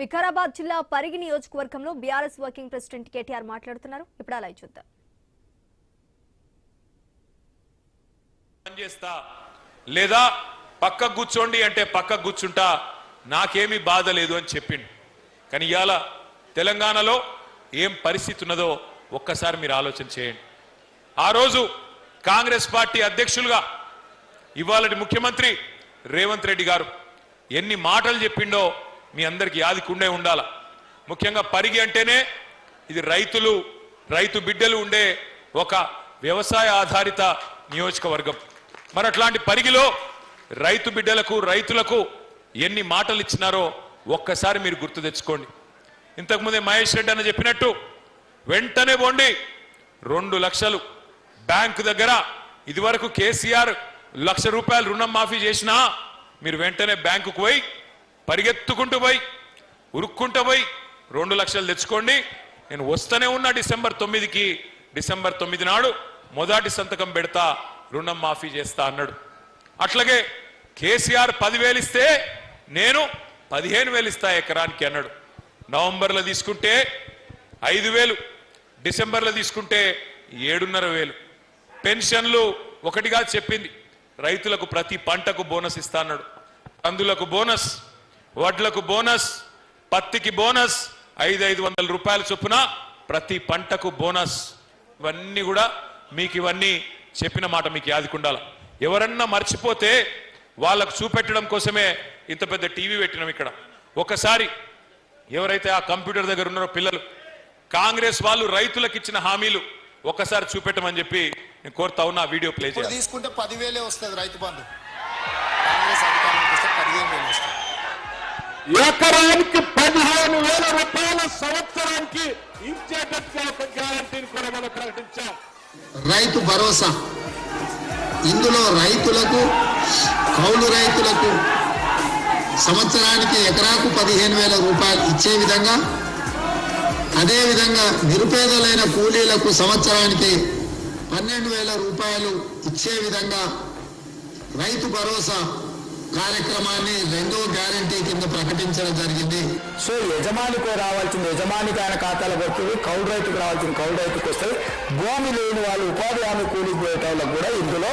వికారాబాద్ జిల్లా పరిగి నియోజకవర్గంలో BRS working president KTR మాట్లాడుతున్నారు. ఇప్పుడు అలా చూద్దాం. లేదా పక్కకు కూర్చోండి అంటే పక్కకు కూర్చుంటా, నాకేమీ బాధ లేదు అని చెప్పిండు. కానీ ఇవాళ తెలంగాణలో ఏం పరిస్థితి ఉన్నదో ఒక్కసారి మీరు ఆలోచన చేయండి. ఆ రోజు కాంగ్రెస్ పార్టీ అధ్యక్షులుగా ఇవాళటి ముఖ్యమంత్రి రేవంత్ రెడ్డి గారు ఎన్ని మాటలు చెప్పిండో మీ అందరికి యాదికుండే ఉండాల. ముఖ్యంగా పరిగి అంటేనే ఇది రైతు బిడ్డలు ఉండే ఒక వ్యవసాయ ఆధారిత నియోజకవర్గం. మరి అట్లాంటి పరిగిలో రైతు బిడ్డలకు రైతులకు ఎన్ని మాటలు ఇచ్చినారో ఒక్కసారి మీరు గుర్తు తెచ్చుకోండి. ఇంతకుముందే మహేష్ రెడ్డి అన్న చెప్పినట్టు వెంటనే పోండి 2 లక్షలు బ్యాంకు దగ్గర. ఇదివరకు కేసీఆర్ ₹1,00,000 రుణం మాఫీ చేసినా మీరు వెంటనే బ్యాంకుకు పోయి పరిగెత్తుకుంటూ పోయి ఉరుక్కుంటూ పోయి 2 లక్షలు తెచ్చుకోండి. నేను వస్తూనే ఉన్నా డిసెంబర్ 9 నాడు మొదటి సంతకం పెడతా, రుణం మాఫీ చేస్తా అన్నాడు. అట్లాగే కేసీఆర్ 10,000 ఇస్తే నేను 15,000 ఇస్తా ఎకరానికి అన్నాడు. నవంబర్లో తీసుకుంటే 5,000, డిసెంబర్లో తీసుకుంటే 7,500. పెన్షన్లు ఒకటిగా చెప్పింది, రైతులకు ప్రతి పంటకు బోనస్ ఇస్తా అన్నాడు. కందులకు బోనస్, వడ్లకు బోనస్, పత్తికి బోనస్, 500 రూపాయల చొప్పున ప్రతి పంటకు బోనస్. ఇవన్నీ కూడా ఇవన్నీ చెప్పిన మాట మీకు యాదికుండాల. ఎవరన్నా మర్చిపోతే వాళ్ళకు చూపెట్టడం కోసమే ఇంత పెద్ద టీవీ పెట్టినాం ఇక్కడ. ఒకసారి ఎవరైతే ఆ కంప్యూటర్ దగ్గర ఉన్నారో పిల్లలు, కాంగ్రెస్ వాళ్ళు రైతులకు ఇచ్చిన హామీలు ఒక్కసారి చూపెట్టమని చెప్పి నేను కోరుతా ఉన్నా. వీడియో ప్లే చేయాలి. తీసుకుంటే 10,000 వస్తుంది రైతు బంధు. కాంగ్రెస్ అధికారానికి వస్తే 15,000 వస్తుంది. ఎకరానికి 15,000 రూపాయల సంవత్సరానికి ఇచ్చేటట్టుగా ఒక గ్యారంటీని కూడా మనం ప్రకటించాం. రైతు భరోసా, ఇందులో రైతులకు, కౌలు రైతులకు సంవత్సరానికి ఎకరాకు 15,000 రూపాయలు ఇచ్చే విధంగా, అదేవిధంగా నిరుపేదలైన కూలీలకు సంవత్సరానికి 12,000 రూపాయలు ఇచ్చే విధంగా రైతు భరోసా కార్యక్రమాన్ని 2వ గ్యారంటీ కింద ప్రకటించడం జరిగింది. సో యజమానికి రావాల్సిన యజమానికి ఆయన ఖాతాలో పడుతుంది, కౌలు రైతుకు రావాల్సిన కౌలు రైతుకు వస్తుంది. భూమి లేని వాళ్ళు ఉపాధి హామీ కూలిపోయేట వాళ్ళకు కూడా ఇందులో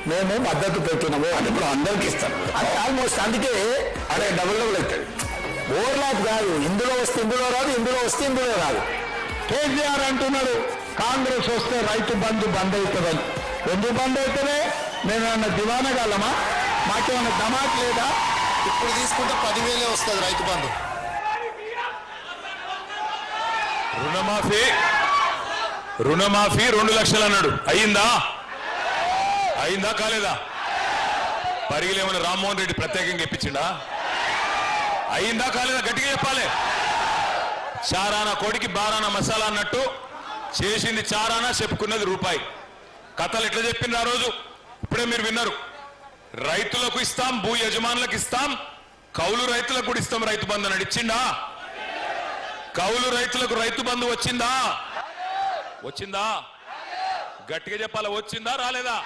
మేము మద్దతు పెట్టినాము అని ఇప్పుడు అందరికి ఇస్తాం. అది ఆల్మోస్ట్ అందుకే అదే డబుల్ అవుతుంది. ఓవర్లాప్ కాదు, ఇందులో వస్తే ఇందులో రాదు, ఇందులో వస్తే ఇందులో రాదు. కేసీఆర్ అంటున్నాడు కాంగ్రెస్ వస్తే రైతు బంధు బంద్ అవుతుందని. ఎందుకు బంద్ అవుతుంది? మేమేమన్నా దివానగలమా? మాకేమన్నా దమాక్ లేదా? ఇప్పుడు తీసుకుంటే 10,000 వస్తుంది రైతు బంధు. రుణమాఫీ 2 లక్షలు అన్నాడు. అయిందా కాలేదా? పరిగిలేమన్నా రామ్మోహన్ రెడ్డి ప్రత్యేకంగా ఇప్పించిండా? అయిందా కాలేదా? గట్టిగా చెప్పాలి. చారానా కోడికి బారానా మసాలా అన్నట్టు చేసింది చారానా, చెప్పుకున్నది రూపాయి. కథలు ఎట్లా చెప్పింది ఆ రోజు ఇప్పుడే మీరు విన్నారు. రైతులకు ఇస్తాం, భూ యజమానులకు ఇస్తాం, కౌలు రైతులకు కూడా ఇస్తాం రైతు బంధు అని ఇచ్చిండా? కౌలు రైతులకు రైతు బంధు వచ్చిందా? గట్టిగా చెప్పాలా, వచ్చిందా రాలేదా?